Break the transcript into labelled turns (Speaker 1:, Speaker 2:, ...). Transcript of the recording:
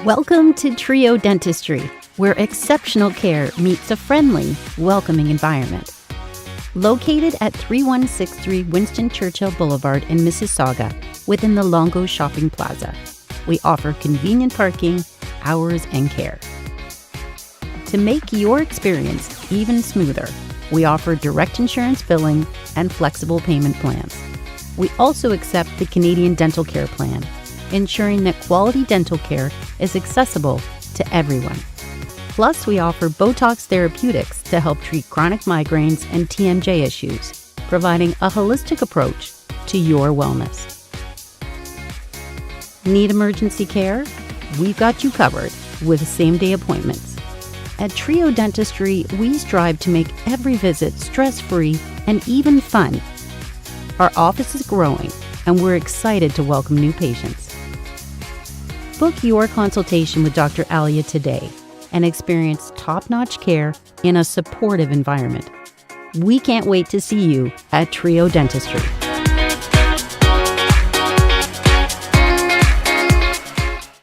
Speaker 1: Welcome to TRIO Dentistry, where exceptional care meets a friendly, welcoming environment. Located at 3163 Winston Churchill Boulevard in Mississauga, within the Longo Shopping Plaza, we offer convenient parking, hours, and care. To make your experience even smoother, we offer direct insurance billing and flexible payment plans. We also accept the Canadian Dental Care Plan, ensuring that quality dental care is accessible to everyone. Plus, we offer Botox therapeutics to help treat chronic migraines and TMJ issues, providing a holistic approach to your wellness. Need emergency care? We've got you covered with same-day appointments. At TRIO Dentistry, we strive to make every visit stress-free and even fun. Our office is growing, and we're excited to welcome new patients. Book your consultation with Dr. Alyaa today and experience top-notch care in a supportive environment. We can't wait to see you at TRIO Dentistry.